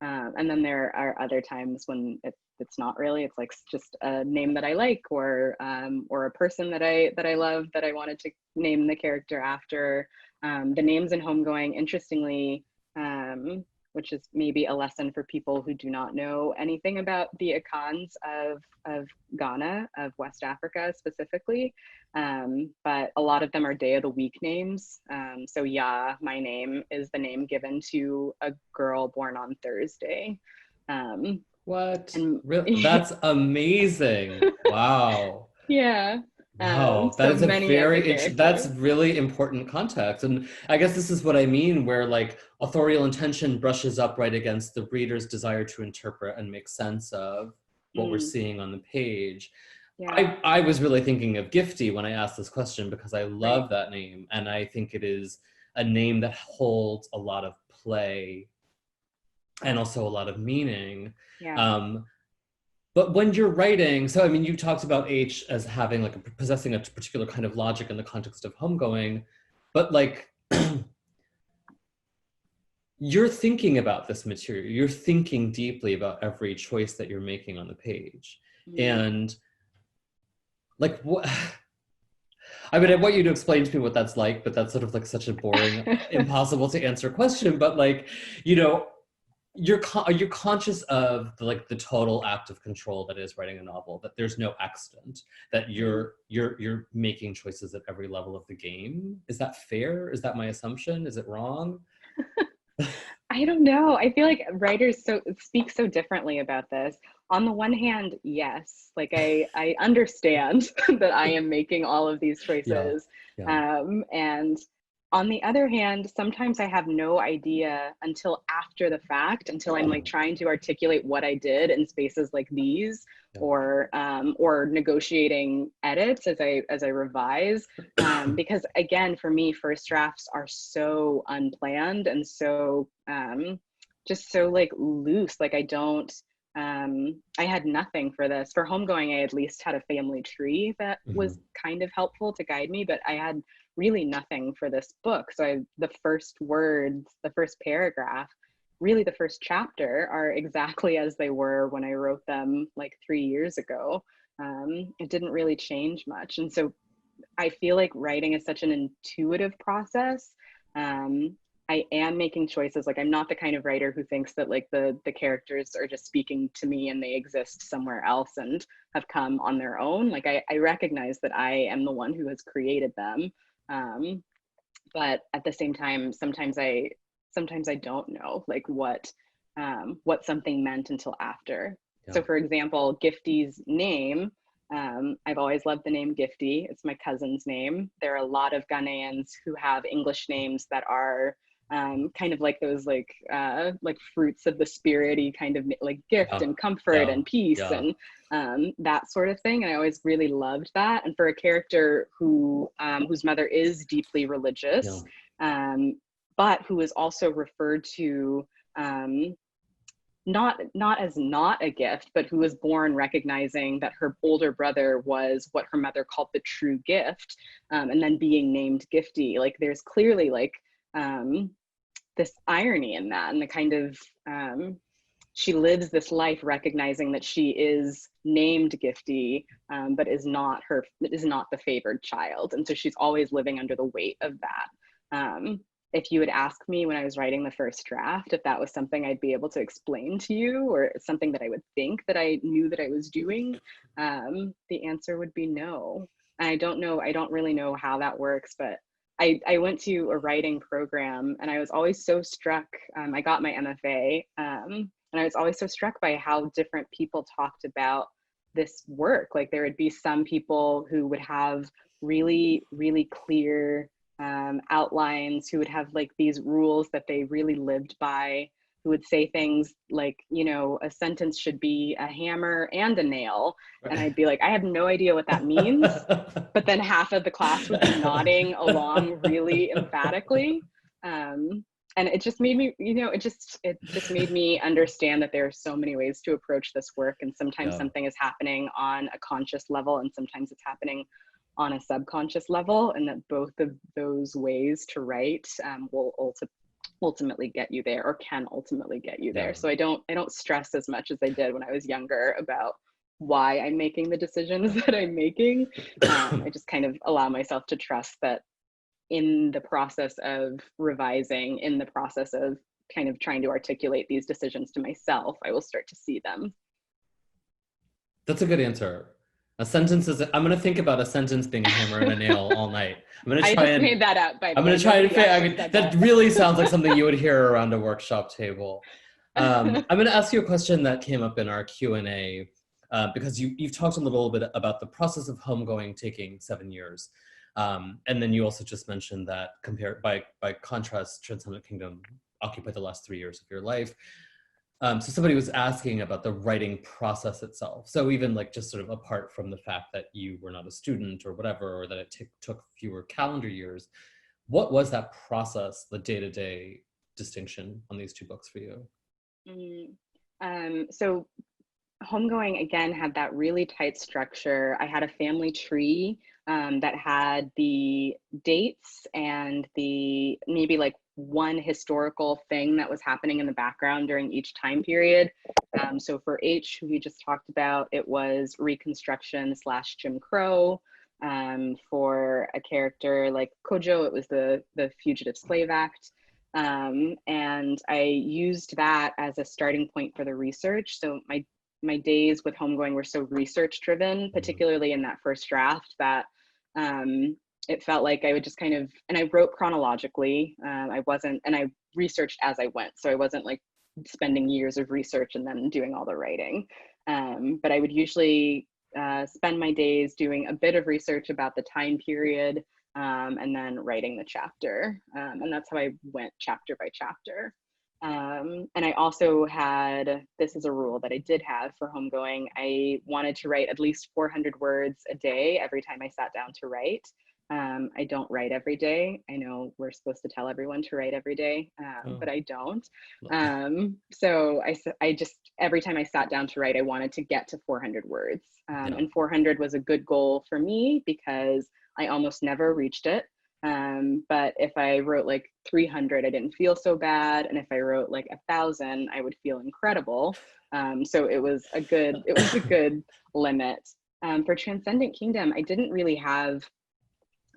and then there are other times when it's not really. It's like just a name that I like, or a person that I love that I wanted to name the character after. The names in Homegoing, interestingly, which is maybe a lesson for people who do not know anything about the Akans of Ghana, of West Africa specifically. But a lot of them are day of the week names. So Yaa, my name, is the name given to a girl born on Thursday. What? And That's amazing. Wow. yeah. Wow, that So is a many of the very that's characters. really important context. And I guess this is what I mean, where like authorial intention brushes up right against the reader's desire to interpret and make sense of what we're Mm, seeing on the page. yeah, I was really thinking of Gifty when I asked this question because I right. love that name. And I think it is a name that holds a lot of play and also a lot of meaning. Yeah. Um, but when you're writing, so I mean, you talked about H as having like possessing a particular kind of logic in the context of homegoing, but like you're thinking about this material, you're thinking deeply about every choice that you're making on the page. Mm. And like what I mean, I want you to explain to me what that's like, but that's sort of like such a boring, impossible to answer question. But like, you know, you're conscious of the total act of control that is writing a novel, that there's no accident, that Mm. you're making choices at every level of the game. Is that fair? Is that my assumption? Is it wrong? I don't know. I feel like writers speak so differently about this. On the one hand, yes, like I understand that I am making all of these Yeah, choices. yeah. And on the other hand, sometimes I have no idea until after the fact, until I'm like trying to articulate what I did in spaces like these, Yeah. or negotiating edits as I revise. Because again, for me, first drafts are so unplanned and so just so like loose. Like I had nothing for this. For Homegoing, I at least had a family tree that Mhm. was kind of helpful to guide me, but I had really nothing for this book. So the first words, the first paragraph, really the first chapter are exactly as they were when I wrote them like 3 years ago. It didn't really change much. And so I feel like writing is such an intuitive process. Um, I am making choices. Like I'm not the kind of writer who thinks that like the characters are just speaking to me and they exist somewhere else and have come on their own. Like I recognize that I am the one who has created them. But at the same time, sometimes I don't know like what something meant until after. Yeah. So for example, Gifty's name, I've always loved the name Gifty. It's my cousin's name. There are a lot of Ghanaians who have English names that are kind of like those like fruits of the spirity kind of like gift Yeah. and comfort Yeah. and peace Yeah. and that sort of thing. And I always really loved that. And for a character whose mother is deeply Yeah. religious, but who is also referred to not as not a gift, but who was born recognizing that her older brother was what her mother called the true gift, and then being named Gifty. Like there's clearly like this irony in that, and the kind of she lives this life recognizing that she is named Gifty, but is not the favored child. And so she's always living under the weight of that. If you had asked me when I was writing the first draft, if that was something I'd be able to explain to you, or something that I would think that I knew that I was doing, the answer would be no. And I don't really know how that works, but I went to a writing program, and I was always so struck, I got my MFA, and I was always so struck by how different people talked about this work. Like, there would be some people who would have really, really clear outlines, who would have like these rules that they really lived by, who would say things like, you know, a sentence should be a hammer and a nail. And I'd be like, I have no idea what that means. But then half of the class would be nodding along really emphatically. And it just made me, you know, it just made me understand that there are so many ways to approach this work. And sometimes something is happening on a conscious level, and sometimes it's happening on a subconscious level, and that both of those ways to write will ultimately get you there, or can ultimately get you there. So I don't stress as much as I did when I was younger about why I'm making the decisions that I'm making. I just kind of allow myself to trust that in the process of revising, in the process of kind of trying to articulate these decisions to myself, I will start to see them. That's a good answer. A sentence is, I'm going to think about a sentence being a hammer and a nail all night. I'm going to try and made that up, by the I'm going way. to try and Nobody I mean, that really sounds like something you would hear around a workshop table. I'm going to ask you a question that came up in our Q&A, because you've talked a little bit about the process of homegoing taking 7 years. And then you also just mentioned that by contrast, Transcendent Kingdom occupied the last 3 years of your life. So somebody was asking about the writing process itself. So even like just sort of apart from the fact that you were not a student or whatever, or that it took fewer calendar years, what was that process, the day-to-day distinction on these two books for you? So Homegoing, again, had that really tight structure. I had a family tree that had the dates and the maybe like one historical thing that was happening in the background during each time period. So for H, who we just talked about, it was Reconstruction / Jim Crow. For a character like Kojo, it was the Fugitive Slave Act. And I used that as a starting point for the research. So my days with Homegoing were so research driven, particularly in that first draft, that it felt like I would just kind of, and I wrote chronologically. I researched as I went. So I wasn't like spending years of research and then doing all the writing. But I would usually spend my days doing a bit of research about the time period, and then writing the chapter. And that's how I went chapter by chapter. And I also had, this is a rule that I did have for Homegoing, I wanted to write at least 400 words a day every time I sat down to write. I don't write every day. I know we're supposed to tell everyone to write every day, but I don't. So I just, every time I sat down to write, I wanted to get to 400 words. And 400 was a good goal for me because I almost never reached it. But if I wrote like 300, I didn't feel so bad. And if I wrote like 1,000, I would feel incredible. So it was a good limit. For Transcendent Kingdom, I didn't really have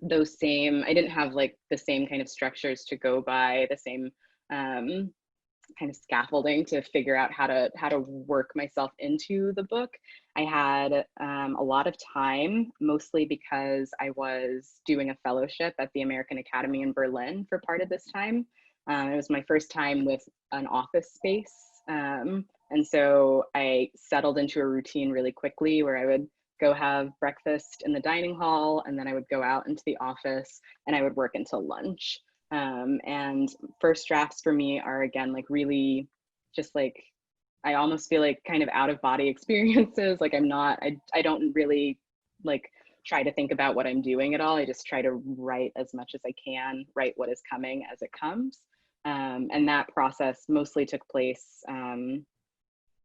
I didn't have like the same kind of structures to go by, the same kind of scaffolding to figure out how to work myself into the book. I had a lot of time, mostly because I was doing a fellowship at the American Academy in Berlin for part of this time. It was my first time with an office space. And so I settled into a routine really quickly where I would go have breakfast in the dining hall, and then I would go out into the office and I would work until lunch. And first drafts for me are, again, like really just like, I almost feel like kind of out of body experiences. Like I don't really like try to think about what I'm doing at all. I just try to write as much as I can, write what is coming as it comes. And that process mostly took place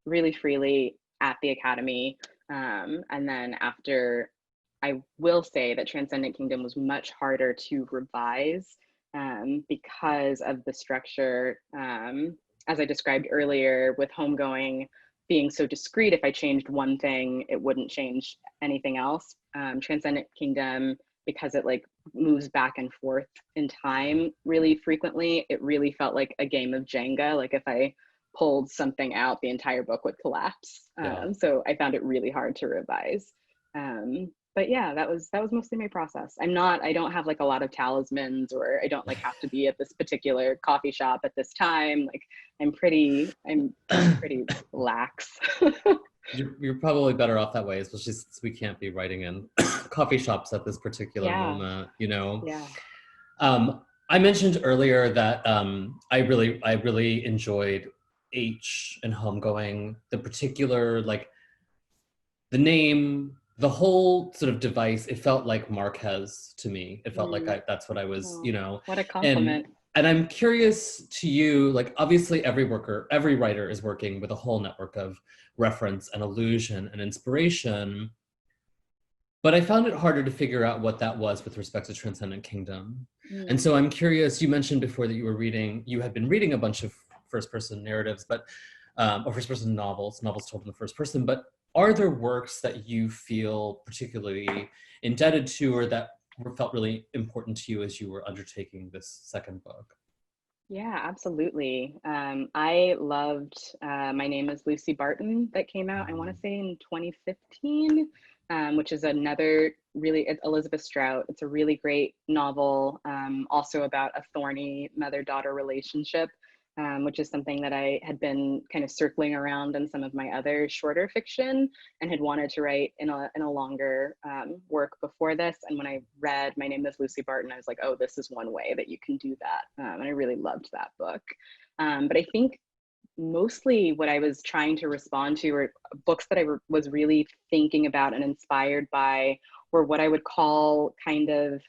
really freely at the Academy. And then after, I will say that Transcendent Kingdom was much harder to revise because of the structure. as I described earlier, with Homegoing being so discrete, if I changed one thing, it wouldn't change anything else. Transcendent Kingdom, because it like moves back and forth in time really frequently, it really felt like a game of Jenga. Like if I pulled something out, the entire book would collapse. Yeah. So I found it really hard to revise. But yeah, that was mostly my process. I don't have like a lot of talismans, or I don't like have to be at this particular coffee shop at this time. Like I'm pretty lax. You're probably better off that way, especially since we can't be writing in coffee shops at this particular moment, you know? Yeah. I mentioned earlier that I really enjoyed H and Homegoing, the particular, like the name, the whole sort of device, it felt like Marquez to me. It felt like that's what I was, you know. What a compliment. And I'm curious to you, like obviously every writer is working with a whole network of reference and allusion and inspiration. But I found it harder to figure out what that was with respect to Transcendent Kingdom. And so I'm curious, you mentioned before that you had been reading a bunch of first-person narratives, or first-person novels told in the first person, but are there works that you feel particularly indebted to, or that felt really important to you as you were undertaking this second book? Yeah, absolutely. I loved My Name is Lucy Barton, that came out, I want to say in 2015, which is another it's Elizabeth Strout. It's a really great novel, also about a thorny mother-daughter relationship, which is something that I had been kind of circling around in some of my other shorter fiction and had wanted to write in a longer work before this. And when I read My Name is Lucy Barton, I was like, oh, this is one way that you can do that. And I really loved that book. But I think mostly what I was trying to respond to, or books that I was really thinking about and inspired by, were what I would call kind of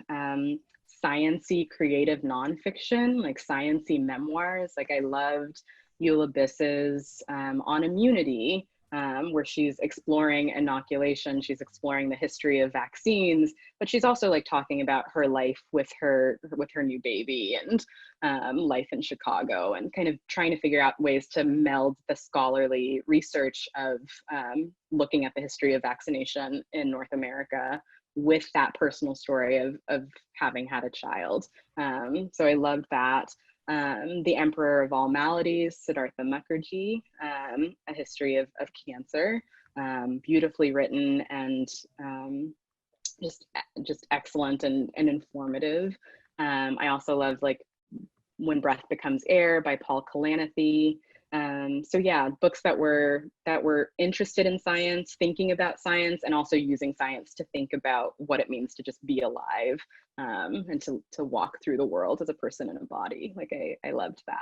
science-y creative nonfiction, like science-y memoirs. Like I loved Eula Biss's On Immunity, where she's exploring inoculation, she's exploring the history of vaccines, but she's also like talking about her life with her new baby, and life in Chicago, and kind of trying to figure out ways to meld the scholarly research of looking at the history of vaccination in North America with that personal story of having had a child. So I loved that. The Emperor of All Maladies, Siddhartha Mukherjee, A History of Cancer, beautifully written and just excellent and informative. I also loved like When Breath Becomes Air by Paul Calanathi. So yeah, books that were interested in science, thinking about science, and also using science to think about what it means to just be alive, and to walk through the world as a person in a body. Like I loved that.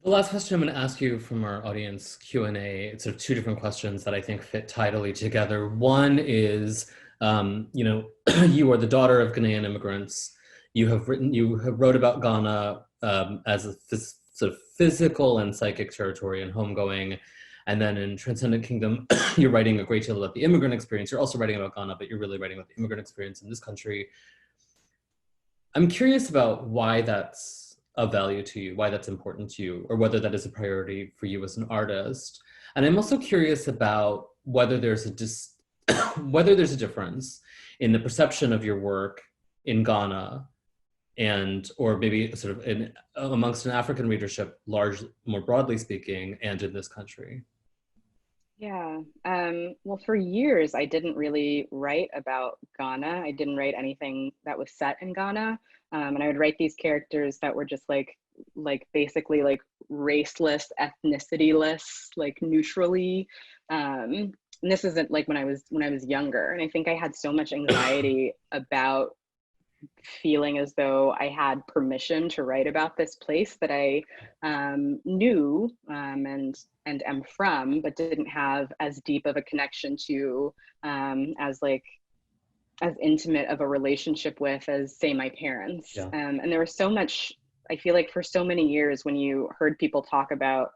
The last question I'm going to ask you from our audience Q&A, it's sort of two different questions that I think fit tidily together. One is, you know, you are the daughter of Ghanaian immigrants. You wrote about Ghana as a sort of physical and psychic territory and Homegoing. And then in Transcendent Kingdom, you're writing a great deal about the immigrant experience. You're also writing about Ghana, but you're really writing about the immigrant experience in this country. I'm curious about why that's of value to you, why that's important to you, or whether that is a priority for you as an artist. And I'm also curious about whether there's whether there's a difference in the perception of your work in Ghana or maybe sort of amongst an African readership, more broadly speaking, and in this country. Yeah, well, for years, I didn't really write about Ghana. I didn't write anything that was set in Ghana. And I would write these characters that were just like basically like raceless, ethnicityless, like neutrally. And this isn't like when I was younger. And I think I had so much anxiety about feeling as though I had permission to write about this place that I knew and am from, but didn't have as deep of a connection to, as intimate of a relationship with as, say, my parents. Yeah. And there was so much, I feel like for so many years when you heard people talk about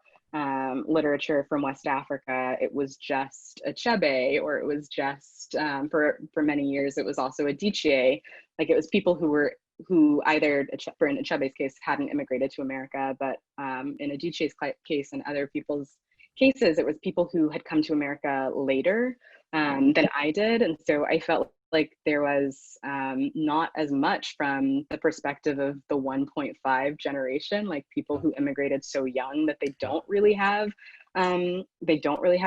literature from West Africa, it was just a Chebe, or it was just, for many years, it was also a Dichie. Like it was people who were who either, for in Achebe's case, hadn't immigrated to America, but in Adichie's case and other people's cases, it was people who had come to America later than I did. And so I felt like there was not as much from the perspective of the 1.5 generation, like people who immigrated so young that they don't really have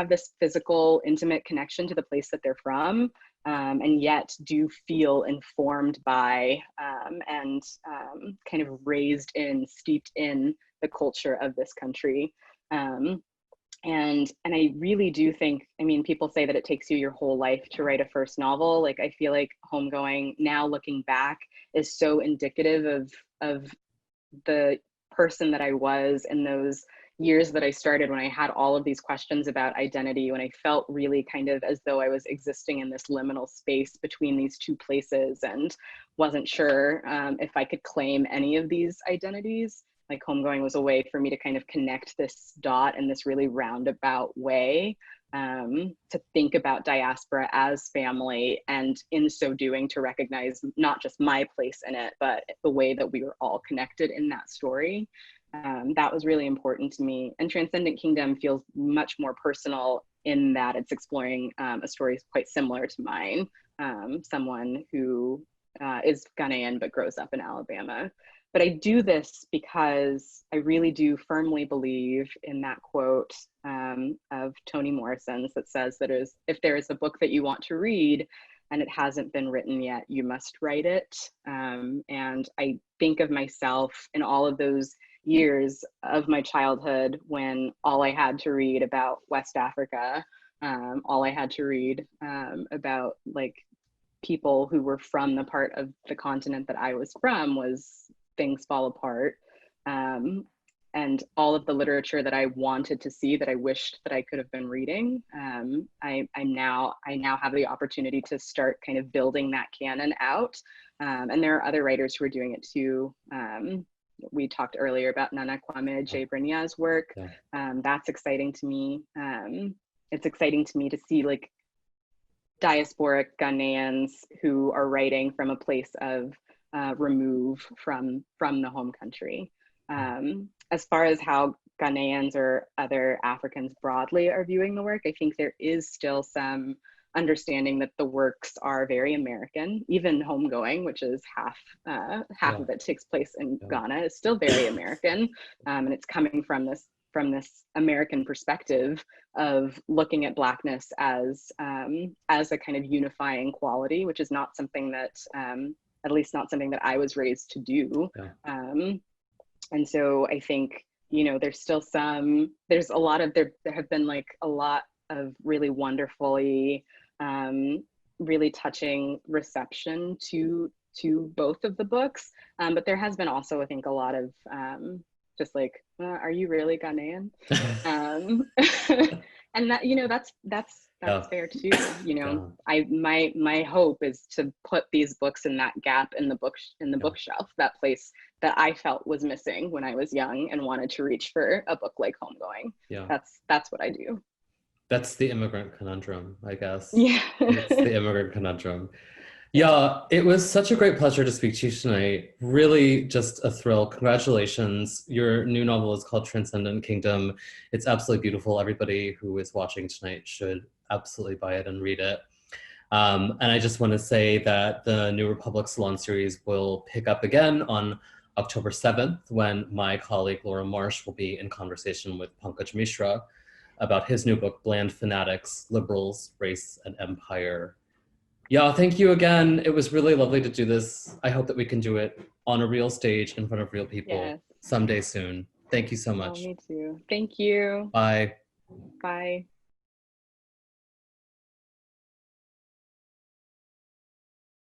this physical, intimate connection to the place that they're from, and yet do feel informed by and kind of raised in, steeped in the culture of this country. And I really do think, I mean, people say that it takes you your whole life to write a first novel. Like, I feel like Homegoing, now looking back, is so indicative of the person that I was in those years that I started, when I had all of these questions about identity, when I felt really kind of as though I was existing in this liminal space between these two places and wasn't sure if I could claim any of these identities. Like, Homegoing was a way for me to kind of connect this dot in this really roundabout way, to think about diaspora as family, and in so doing to recognize not just my place in it, but the way that we were all connected in that story. That was really important to me. And Transcendent Kingdom feels much more personal in that it's exploring a story quite similar to mine, someone who is Ghanaian but grows up in Alabama. But I do this because I really do firmly believe in that quote of Toni Morrison's that says that if there is a book that you want to read and it hasn't been written yet, you must write it. And I think of myself in all of those years of my childhood when all I had to read about West Africa, all I had to read about like people who were from the part of the continent that I was from was Things Fall Apart, and all of the literature that I wanted to see, that I wished that I could have been reading. I now have the opportunity to start kind of building that canon out, and there are other writers who are doing it too. We talked earlier about Nana Kwame Adjei-Brenyah's work. That's exciting to me. It's exciting to me to see like diasporic Ghanaians who are writing from a place of remove from the home country. As far as how Ghanaians or other Africans broadly are viewing the work, I think there is still some understanding that the works are very American. Even Homegoing, which is half of it takes place in Ghana, is still very American, and it's coming from this American perspective of looking at Blackness as a kind of unifying quality, which is not something that at least not something that I was raised to do. And so I think, you know, there have been like a lot of really wonderfully, really touching reception to both of the books. But there has been also, I think, a lot of just like, are you really Ghanaian? And that, you know, that's fair too. You know, my hope is to put these books in that gap in the bookshelf, that place that I felt was missing when I was young and wanted to reach for a book like Homegoing. That's what I do. That's the immigrant conundrum, I guess. Yeah. It's the immigrant conundrum. Yeah, it was such a great pleasure to speak to you tonight. Really just a thrill. Congratulations. Your new novel is called Transcendent Kingdom. It's absolutely beautiful. Everybody who is watching tonight should absolutely buy it and read it. And I just want to say that the new Republic Salon series will pick up again on October 7th, when my colleague Laura Marsh will be in conversation with Pankaj Mishra about his new book, Bland Fanatics, Liberals, Race, and Empire. Yeah, thank you again. It was really lovely to do this. I hope that we can do it on a real stage in front of real people someday soon. Thank you so much. Oh, me too. Thank you. Bye. Bye.